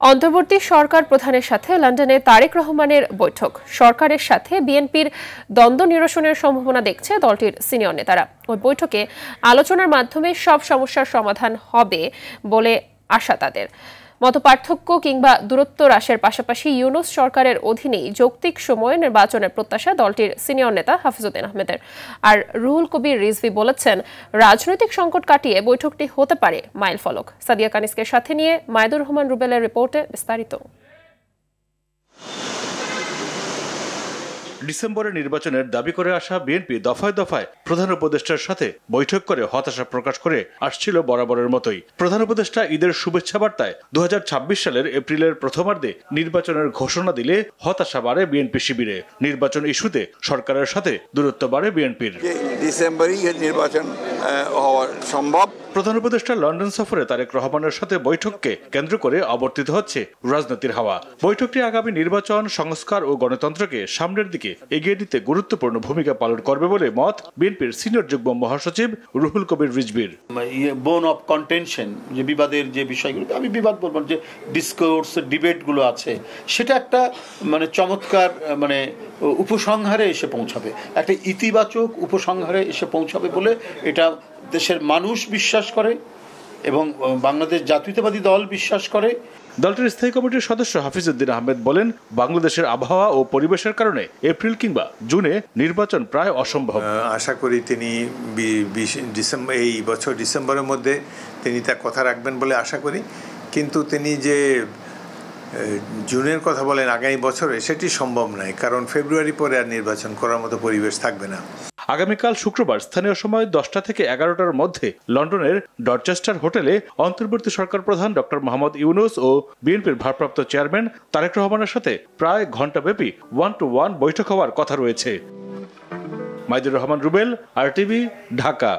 অন্তর্বর্তী সরকার প্রধানের সাথে লন্ডনে তারেক রহমানের বৈঠক। সরকারের সাথে বিএনপির দ্বন্দ্ব নিরসনের সম্ভাবনা দেখছে দলটির সিনিয়র নেতারা। ওই বৈঠকে আলোচনার মাধ্যমে সব সমস্যার সমাধান হবে বলে আশা তাদের। মতপার্থক্য কিংবা দূরত্ব হ্রাসের পাশাপাশি ইউনূস সরকারের অধীনেই যৌক্তিক সময়ে নির্বাচনের প্রত্যাশা দলটির সিনিয়র নেতা হাফিজউদ্দিন আহমেদের। আর রুহুল কবির রিজভী বলেছেন, রাজনৈতিক সংকট কাটিয়ে বৈঠকটি হতে পারে মাইলফলক। সাদিয়া কানিসকে সাথে নিয়ে মাইদুর রহমান রুবেলের রিপোর্টে বিস্তারিত। ডিসেম্বরে নির্বাচনের দাবি করে আসা বিএনপি দফায় দফায় প্রধান উপদেষ্টার সাথে বৈঠক করে হতাশা প্রকাশ করে আসছিল বরাবরের মতোই। প্রধান উপদেষ্টা ঈদের শুভেচ্ছা বার্তায় 2026 সালের এপ্রিলের প্রথমার্ধে নির্বাচনের ঘোষণা দিলে হতাশা বাড়ে বিএনপি শিবিরে। নির্বাচন ইস্যুতে সরকারের সাথে দূরত্ব বাড়ে বিএনপির। ডিসেম্বরেই নির্বাচন হওয়া সম্ভব। প্রধান উপদেষ্টা লন্ডন সফরে তারেক রহমানের সাথে বৈঠককে কেন্দ্র করে আবর্তিত হচ্ছে রাজনীতির হাওয়া। বৈঠকটি আগামী নির্বাচন, সংস্কার ও গণতন্ত্রকে সামনের দিকে এগিয়ে দিতে গুরুত্বপূর্ণ ভূমিকা পালন করবে বলে মত বিএনপির সিনিয়র যুগ্ম মহাসচিব রুহুল কবির রিজভীর। বোন অফ কন্টেনশন, যে বিবাদের যে বিষয়গুলো, আমি বিবাদ বলবো, যে ডিসকোর্স ডিবেটগুলো আছে, সেটা একটা চমৎকার উপসংহারে এসে পৌঁছাবে, একটা ইতিবাচক উপসংহারে এসে পৌঁছাবে বলে এটা দেশের মানুষ বিশ্বাস করে এবং বাংলাদেশ জাতীয়তাবাদী দল বিশ্বাস করে। দলটির স্থায়ী কমিটির সদস্য হাফিজউদ্দিন আহমেদ বলেন, বাংলাদেশের আবহাওয়া ও পরিবেশের কারণে এপ্রিল কিংবা জুনে নির্বাচন প্রায় অসম্ভব। আশা করি তিনি এই বছর ডিসেম্বরের মধ্যে তিনি তার কথা রাখবেন বলে আশা করি, কিন্তু তিনি যে জুনের কথা বলেন আগামী বছরে, সেটি সম্ভব নয়, কারণ ফেব্রুয়ারি পরে আর নির্বাচন করার মতো পরিবেশ থাকবে না। আগামীকাল শুক্রবার স্থানীয় সময় 10টা থেকে 11টার মধ্যে লন্ডনের ডরচেস্টার হোটেলে অন্তর্বর্তী সরকার প্রধান ডক্টর মোহাম্মদ ইউনূস ও বিএনপির ভারপ্রাপ্ত চেয়ারম্যান তারেক রহমানের সাথে প্রায় ঘণ্টাব্যাপী 1-to-1 বৈঠক হওয়ার কথা রয়েছে। মাইদুর রহমান রুবেল, RTV, ঢাকা।